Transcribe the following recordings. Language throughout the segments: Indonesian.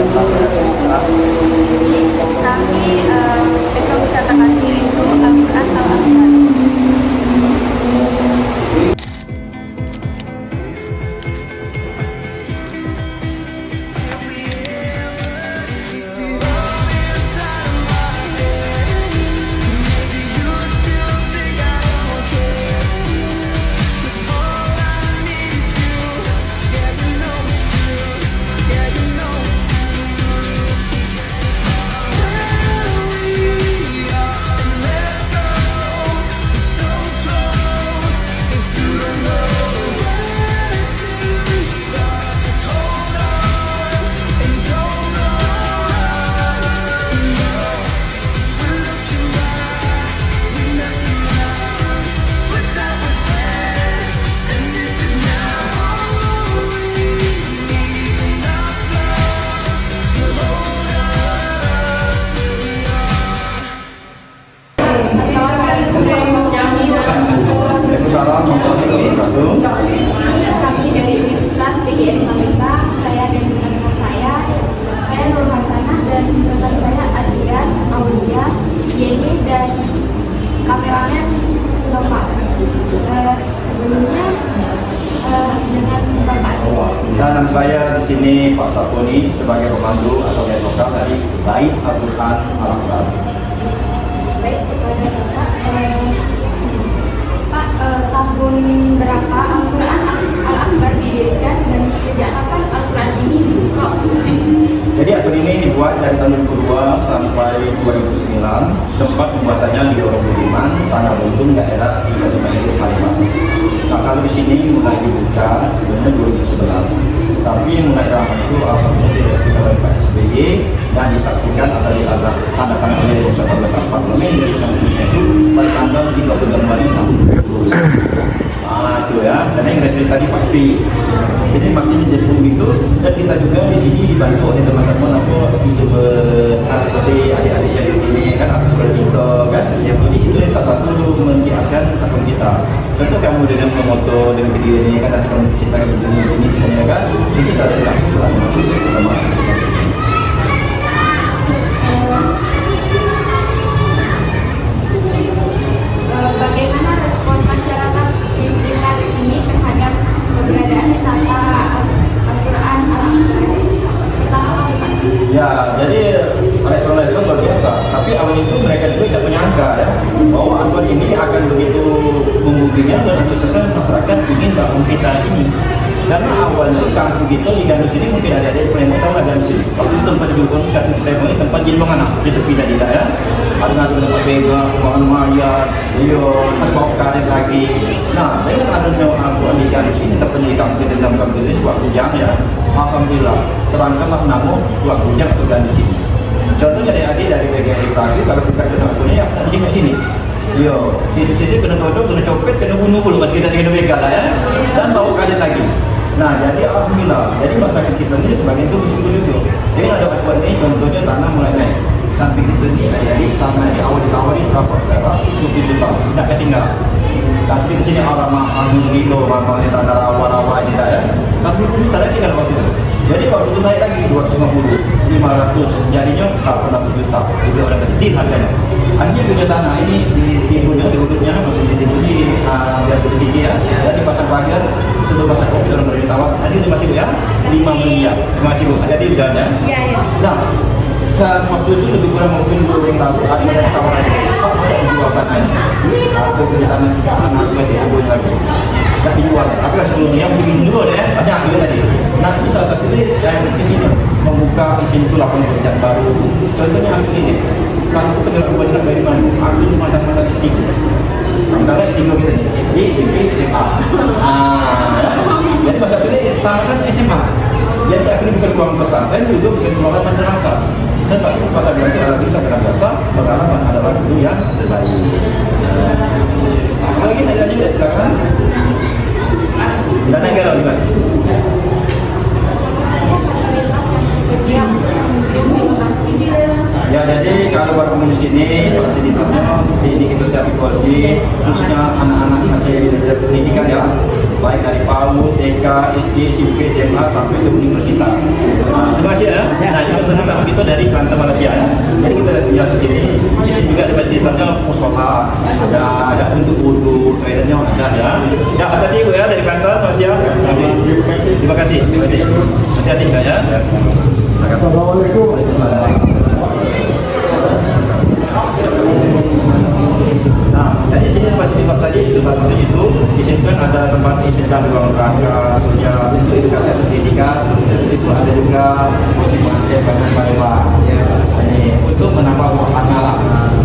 dan pelajaran kita. Kami ekowisata kami itu Al-Quran Al-Akbar. Kami dari Universitas PGRI Palembang, saya dan teman-teman saya Nur Hasanah dan teman saya Adrian, Aulia, Yeni dan kameramen Bapak. Sebelumnya dengan Bapak sih. Dan saya di sini Pak Saponi sebagai pemandu atau guide lokal dari Bait Al-Quran Al-Akbar. Baik, kepada Bapak. Pak, tahun berapa Al-Quran Al-Akbar didirikan dan sejak kapan Al-Quran ini dibuka? Jadi akun ini dibuat dari tahun 2002 sampai 2009. Tempat pembuatannya di Lorong Budiman, Tanah Buntung, daerah Ibu Palembang. Nah, kalau di sini mulai dibuka sebenarnya 2011. Tapi mulai ramai itu alhamdulillah direstui oleh Pak SBY dan disaksikan atau ditandakan oleh Pusat Pemerintahan Parlemen dari selanjutnya itu pada tanggal 30 Januari tahun 2020. Nah, itu ya, karena yang resmi tadi Pak SBY. Jadi makanya jadi begitu, dan kita juga di sini dibantu oleh teman-teman aku seperti adik-adik yang ini kan, aku seperti itu kan, yang itu yang salah satu mensiarkan akun kita. Tentu kamu dengan foto dengan video ini kan, nanti kamu ceritakan video ini misalnya kan, itu saya lakukan sama. Bagaimana respon masyarakat di sekitar ini terhadap keberadaan wisata Al-Quran Al-Akbar? Pertama apa Pak? Ya, jadi respon itu luar biasa. Tapi awal itu mereka juga tidak menyangka ya bahwa Al-Quran ini akan begitu membuktikan dan antusiasme masyarakat ingin bangun kita ini. Karena awalnya kampung kita di Gandus ini mungkin ada yang tahu lah Gandus ini. Waktu itu tempat di Bukon, ini tempat jenong anak di sepi tadi lah ya. Ada tempat bega, ruangan maya, terus bawa karet lagi. Nah, dengan adanya Al-Quran di Gandus ini tempatnya di kampung kita dalam kampung ini suatu jam ya. Alhamdulillah terangkanlah nama suatu jam atau Gandus ini. Contohnya adik-adik dari PGRI tadi kalau kita kena Al-Quran ya kita di sini. Yo, sisi-sisi kena todok, kena copet, kena bunuh dulu pas kita kena begal lah ya. Dan bawa karet lagi. Nah, jadi alhamdulillah, jadi masyarakat kita ini sebagian itu bersyukur juga. Jadi ada Al-Quran ini contohnya tanah mulai naik. Samping itu nih, jadi tanah ini awal ditawari berapa sewa? 10 juta, tidak ketinggal. Tapi di sini orang angin gitu, orang tanah rawa-rawa ini ya. 1 juta lagi kan waktu itu. Jadi waktu itu naik lagi 250, 500, jadinya 80 juta. Jadi orang kecil harganya. Akhirnya punya tanah ini di hududnya masih di tinggi ya. Dan dipasang pagar sebelum pasang kopi orang beritahu. Tadi terima kasih Bu ya, 5 miliar. Terima kasih Bu. Hati-hati di jalannya. Iya, iya. Nah, saat waktu itu lebih kurang mungkin 2 tahun ada yang tawaran apa yang dijual tanahnya. Aku punya tanah anak lagi aku lagi. Gak dijual. Tapi sebelumnya mungkin dulu deh banyak juga tadi. Nah, bisa satu ini yang ini membuka isin itu lapangan pekerjaan baru. Contohnya aku ini. Kalau aku kenal kebanyakan dari mana? Aku itu mantan-mantan istriku. Sementara istriku kita nih, SD, SMP, SMA. Jadi masa ini tamatkan SMA. Jadi akhirnya bukan ruang pesantren, juga bukan ruang madrasah. Dan pada berarti adalah bisa biasa, pengalaman adalah itu yang terbaik. Apalagi tadi juga silakan. Dan negara nih Mas. Fasilitas yang tersedia untuk mendukung inovasi ini. Ya, jadi kalau bertemu di sini fasilitasnya seperti ini kita siapkan kursi khususnya anak-anak hasil pendidikan ya, baik dari PAUD, TK, SD, SMP, SMA sampai ke universitas. Nah, terima kasih ya. Nah, Nah, ya. Ya, hati-hati Bu ya dari kantor Mas ya. Terima kasih. Hati-hati ya. Assalamualaikum. Nah, dari sini fasilitas tadi sebelah satu itu di sini kan ada tempat istilah ruang rangka, surya, untuk edukasi atau pendidikan. Itu ada juga musim pantai Palembang. Ya, ini untuk menambah wahana alam.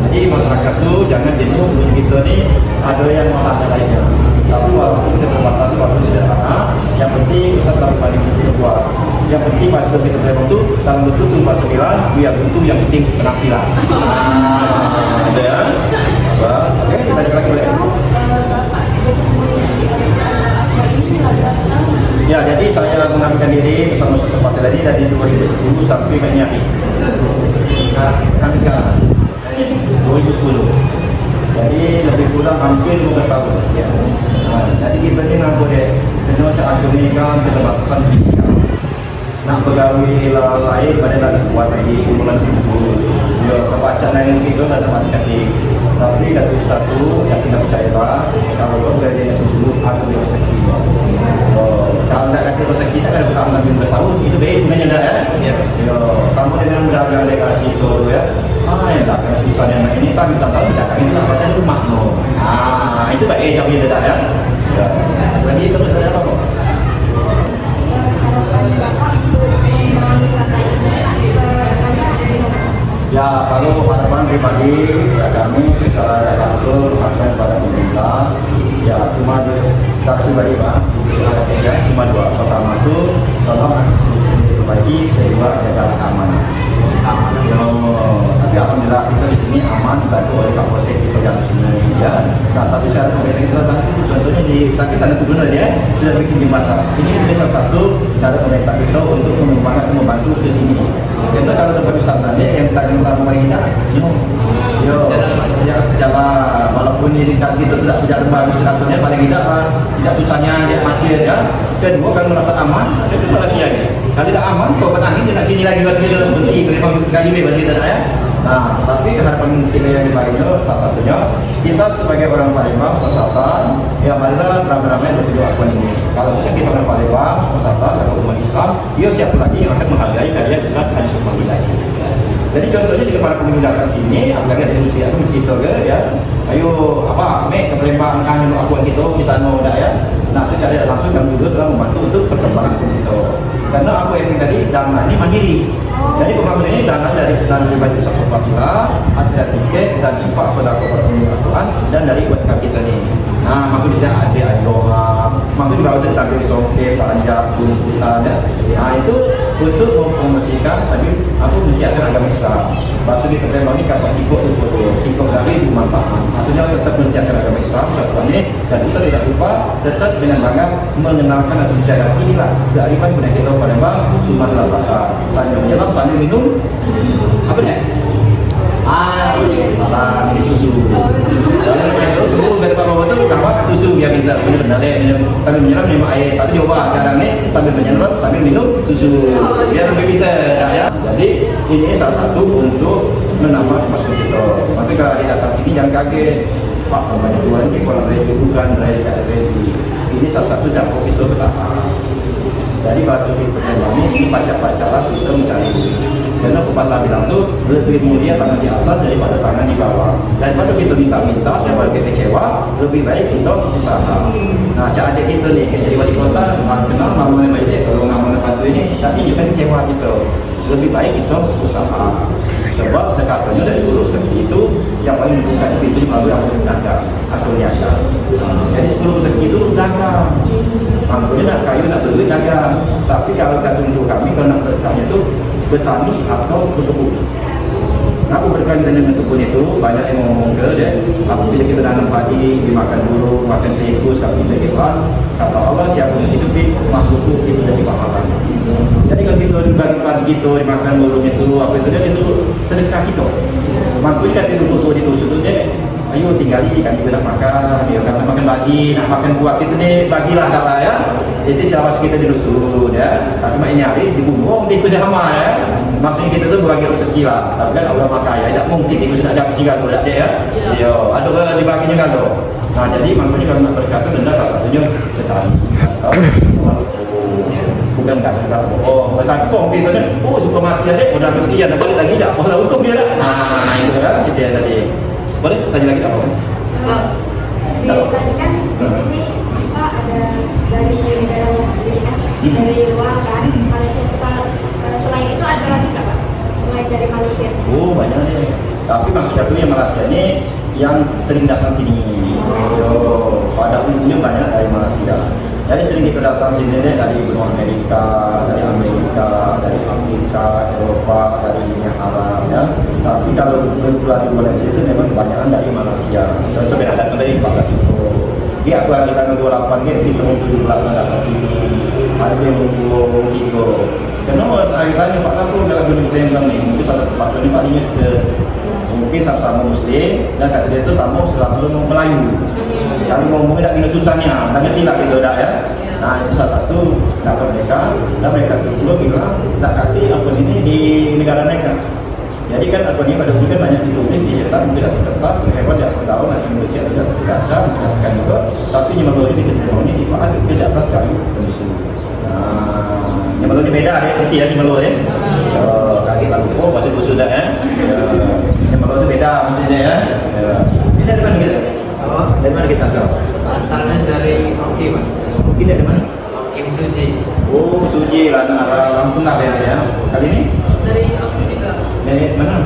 Jadi masyarakat tuh jangan jenuh begitu nih ada yang malah ada lainnya. Tapi walaupun kita terbatas walaupun sederhana, yang penting Ustaz dalam paling buat. Yang penting waktu kita Palembang itu dalam bentuk tumpah sembilan, biar bentuk yang penting penampilan. Ada ya? Oke, kita lanjut lagi boleh. Ya, jadi saya mengabdikan diri bersama Ustaz Partai tadi dari 2010 sampai kayaknya sampai sekarang 2010. Jadi lebih kurang hampir 12 tahun. Ya. Nah, jadi kita ini nak boleh kena macam aku ni kan keterbatasan fisikal. Nak pegawai lain pada nak buat lagi bulan itu. Ya, kebaca lain itu ada matematik. Tapi kata Ustaz tu yang kita percaya kalau kau kerja sungguh aku dia rezeki. Kalau tak kata rezeki tak ada utang lagi bersahur itu baik sebenarnya dah ya. Ya. Sama dengan berdagang dekat situ ya. Yang tak kena susah yang ini tak kita tahu dagang itu apa tadi rumah no. Itu baik jawabnya dah ya. Ya. Lagi terus ada apa? Harapan Bapak untuk wisata ini Ya, kalau harapan pribadi ya kami secara langsung akan pada pemerintah ya cuma secara pribadi Pak cuma dua. Pertama itu tolong akses listrik diperbaiki sehingga ada keamanan. Tapi alhamdulillah kita di sini aman dibantu oleh Kapolsek di pegang sini ya. Nah, tapi saya pemerintah kita tentunya di tapi tanda gubernur ya sudah bikin jembatan. Ini salah satu cara pemerintah kita untuk membantu ke sini. Karena kalau tempat wisatanya yang tadi pertama kita aksesnya, ya sejalan walaupun ini kan kita tidak sejalan bagus aturnya paling tidak susahnya dia macet ya. Kedua kalau merasa aman, itu pada siang. Kalau tidak aman, kau petangin dia nak sini lagi pas kita berhenti berapa kali bebas kita ya. Nah, tapi harapan kita yang lainnya salah satunya kita sebagai orang Palembang Selatan ya marilah ramai-ramai untuk akuan ini. Kalau kita orang Palembang Selatan atau umat Islam, ya siapa lagi yang akan menghargai karya Ustaz Haji Sukmadi lagi. Jadi contohnya di para pengunjung datang sini, apalagi ada Indonesia atau Mesito ya, ayo apa, ke Palembang kan akuan kita misalnya udah ya. Nah, secara langsung kami juga telah membantu untuk perkembangan itu. Karena aku yang tadi dana ini mandiri. Jadi pembangunan ini dana dari dana pribadi Ustaz Sofatila, hasil tiket dan impak sodako pertemuan dan dari UMK kita ini. Nah, maksud di sini ada doa, maksud juga ada tampil soke, belanja, pungutan ya. Nah, itu untuk mempromosikan sambil aku mensiapkan agama Islam. Maksud di Palembang ini kapal sikok itu sikok dari bermanfaat. Maksudnya tetap mensiapkan agama Islam satuannya dan Ustaz tidak lupa tetap dengan bangga mengenalkan atau mensiapkan inilah kearifan budaya kita Palembang Sumatera Selatan. Sambil menyelam sambil minum apa nih? Salah minum susu. Terus sebelum dari Pak Bapak itu kamar susu biar kita benar-benar sambil menyelam minum air. Tapi coba sekarang ini sambil menyelam sambil minum susu biar lebih pintar ya. Jadi ini salah satu untuk menambah kapasitas kita. Maka kalau di datang sini jangan kaget. Pak banyak tuan ini kalau ready bukan ready. Ini salah satu campur itu betapa. Jadi bahasa kita ini pacar-pacaran kita mencari duit. Karena pepatah bilang itu lebih mulia tangan di atas daripada tangan di bawah. Daripada kita minta-minta, daripada kita kecewa, lebih baik kita usaha. Nah, cara adik kita nih, jadi wali kota, kenal mamanya baik kalau nggak mau bantu ini, tapi juga kecewa gitu. Lebih baik kita usaha. Sebab dekatnya dari dulu seperti itu yang paling membuka pintu melalui akun dagang atau niaga. Jadi sebelum rezeki itu dagang. Mampunya nak kayu nak beli dagang. Tapi kalau kata untuk kami kalau nak berkahnya itu bertani atau berkebun. Aku berkali dengan kebun itu banyak yang ngomong ke dia. Apabila kita nanam padi, dimakan burung, makan tikus, kami kita ikhlas. Kata Allah siapa yang hidupi makhluk itu dari pahala. Jadi kalau kita dibagi padi kita dimakan burung itu apa itu sedekah kita. Maksudnya kita itu sebetulnya ayo tinggali kami tidak makan, ya karena makan bagi, nak makan buah kita ni bagilah kalau ya. Jadi siapa kita di dusun ya, tapi mak nyari di bumbu tikus sama ya. Maksudnya kita tuh berbagi rezeki lah. Tapi kan Allah maha kaya, tidak mungkin itu sudah ada kesigan tu, tak ada ya? Yo, ada orang dibagi juga tu. Nah, jadi maknanya kalau nak berkata benda salah satunya setan. Bukan kata oh, tapi kok kita ni, oh suka mati ada, udah kesekian, tak boleh lagi tak? Oh, dah untung dia dah. Nah, itu kan isi tadi. Boleh tanya lagi tak apa? Tadi kan di sini kita ada dari negara lain kan, dari luar kan, Malaysia. Selain itu ada lagi nggak Pak? Selain dari Malaysia? Oh banyak nih. Tapi maksudnya tuh yang Malaysia ini yang sering datang sini. Oh, pada umumnya banyak dari Malaysia. Jadi sering kita datang sini deh dari benua Amerika, dari Amerika, dari Afrika, Eropa, dari minyak Arab ya. Tapi kalau keluar di luar itu memang kebanyakan dari Malaysia. Contoh yang datang dari Bangladesh itu. Dia aku hari tanggal 28 ini sekitar 17 datang sini. Ada yang 23. Karena hari-hari Pak Kapur dalam dunia Muslim ni mungkin salah tempat ini Pak ini mungkin sama-sama Muslim dan kata dia tu tamu sesama Melayu. Kami ngomongnya tak kena susahnya, tak ngerti lah kita dah ya. Nah itu salah satu dapat mereka dan mereka tu juga bilang tak kati apa ini di negara mereka. Jadi kan apa ni pada waktu kan banyak ditulis di cetak mungkin tak terlepas hewan tak tahu nak Indonesia tidak terkaca mengatakan juga tapi yang baru ini ketemu ini dipakai ke atas kayu musuh. Yang malu ni beda deh, nanti ya yang malu ya. Kaget lalu, oh masih busuk dah ya. Yang malu tu beda maksudnya ya. Ini dari mana kita? Dari mana kita asal? Asalnya dari Oki Pak. Mungkin dari mana? Kim Suji. Oh Suji lah, arah Lampung lah ya. Kali ini? Dari Oki juga. Dari mana?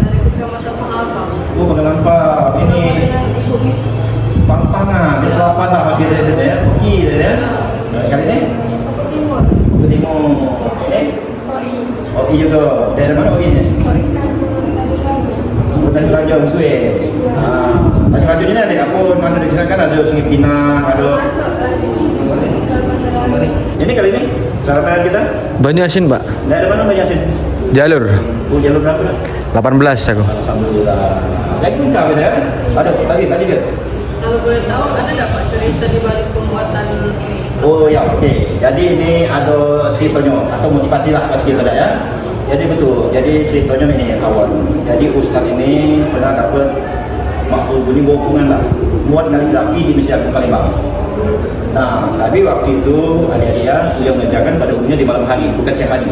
Dari Kecamatan Pengalampang. Oh Pengalampang. Ini dengan Ibu Miss. Pangpangan, di selatan lah masih dari sini ya. Oki ya. Kali ini? Timur. Timur. OI. Oh iya juga. Dari mana OI ni? OI Sangkun Tadi Raja. Bukan Raja Usue. Tadi Raja ni ada apa mana dikisahkan ada Sungai Pinang, ada. Masuk ke Ini kali ini saran kita. Banyu Asin, Pak. Dari mana Banyu Asin? Jalur Oh jalur berapa? 18 aku. Alhamdulillah. Lagi lengkap ya? Ada tadi ke? Kalau boleh tahu ada nggak Pak cerita di balik pembuatan ini? Oh ya okey. Jadi ini ada ceritanya atau motivasi lah pas kita ada ya. Jadi betul. Jadi ceritanya ini awal. Jadi ustaz ini pernah dapat makhluk bunyi hubungan lah. Muat kaligrafi di Masjid Agung Palembang. Nah, tapi waktu itu adik-adik beliau mengerjakan pada umumnya di malam hari, bukan siang hari.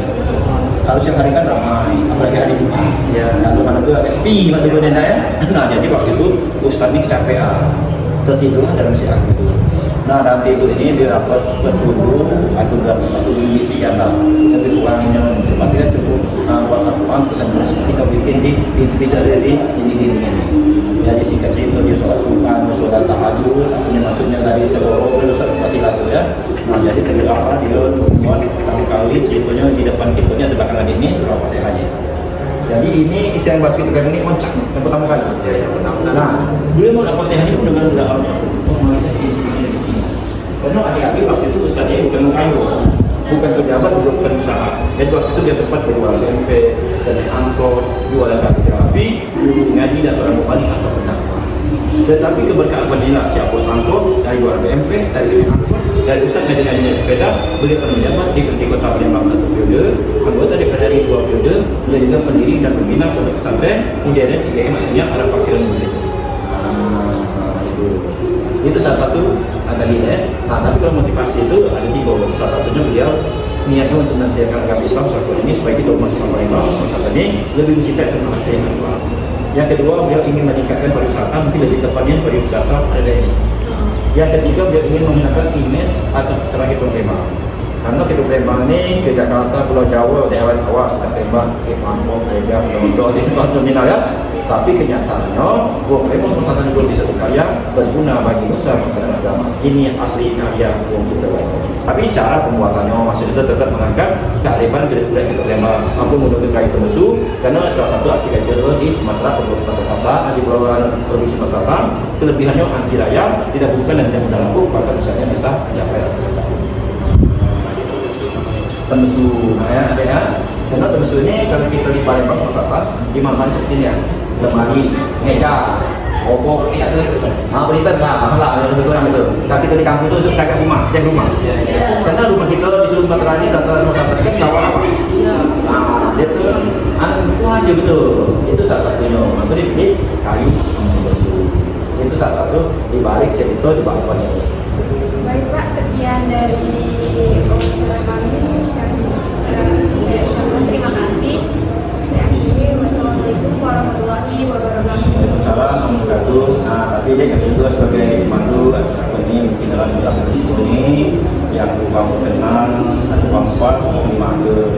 Kalau siang hari kan ramai, apalagi hari Jumat. Ya, lalu mana tu agak sepi waktu itu ya. Nah, jadi waktu itu ustaz ini kecapean, tertidur dalam Masjid Agung itu. Nah, dalam tidur ini dia dapat berwudu atau mengisi janda. Tapi kurangnya sepatutnya cukup buat Al-Quran pesan-pesan seperti kau bikin di pintu-pintu di dinding-dinding ini. Jadi singkat cerita dia sholat sunnah, sholat tahajud, punya maksudnya dari sebelum dia seperti itu ya. Nah, jadi ketika dia buat pertama kali ceritanya di depan kita ni ada belakang lagi ini surah Fatihahnya. Jadi ini isi yang bahas kita kali ini moncak yang pertama kali. Ya, yang pertama. Nah, dia mau dapat Fatihahnya pun dengan dalamnya. Karena adik-adik waktu itu ustaznya bukan kayu, bukan pejabat, juga bukan usaha. Jadi waktu itu dia sempat berjualan tempe, dan angkot, jualan terapi, ngaji dan seorang mubalik atau pendakwah. Tetapi keberkahan inilah siapa angkot dari jualan BMP, dari angkot, dari ustaz ngaji sepeda, beliau pernah menjabat di Kota Palembang 1 periode, anggota DPR RI 2 periode, beliau juga pendiri dan pembina pondok pesantren, kemudian 3 maksudnya ada pakiran murid. Itu salah satu tadi ya. Nah, tapi kalau motivasi itu ada 3. Salah satunya beliau niatnya untuk mensiarkan agama Islam seperti ini supaya kita umat Islam Palembang saat ini lebih mencintai tentang yang kedua. Yang kedua, beliau ingin meningkatkan pariwisata, mungkin lebih tepatnya pariwisata ada ini. Yang ketiga, beliau ingin menggunakan image atau citra kita Palembang. Karena kita Palembang ini ke Jakarta, Pulau Jawa, daerah bawah seperti Palembang, ke Lampung, Medan, Londo, itu dominan ya. Tapi kenyataannya, Palembang Nusantara juga bisa berkarya berguna bagi nusa bangsa dan agama. Ini asli karya kita. Tapi cara pembuatannya masih tetap mengangkat kearifan budaya kita Palembang. Mampu menunjukkan kayu temesu karena salah satu asli kayu di Sumatera, Provinsi Selatan, di Pulau Provinsi Selatan. Kelebihannya anti raya, tidak bukan dan tidak mudah laku, bahkan usahanya bisa mencapai ratusan. Temesu, nah ya, ada ya. Karena temesu ini kalau kita di Palembang Selatan, di mana seperti ini ya. Lemari, meja, obok, berita lah, malah ada orang itu. Kalau kita di kampung itu jaga rumah, Karena rumah kita di seluruh Sumatera ini dan Sumatera kan lawan apa? Nah, dia itu betul. Itu salah satunya. Itu di kayu besi. Itu salah satu di balik cerita di balkon ini. Baik Pak, sekian dari wawancara kami. Saya ucapkan terima kasih. Saya akhiri. Wassalamualaikum warahmatullahi wabarakatuh. Waalaikumsalam warahmatullahi wabarakatuh. Nah, tapi dia juga sebagai pemandu aku ini mungkin dalam jelasan ini yang kamu kenal atau kamu pas mau dimandu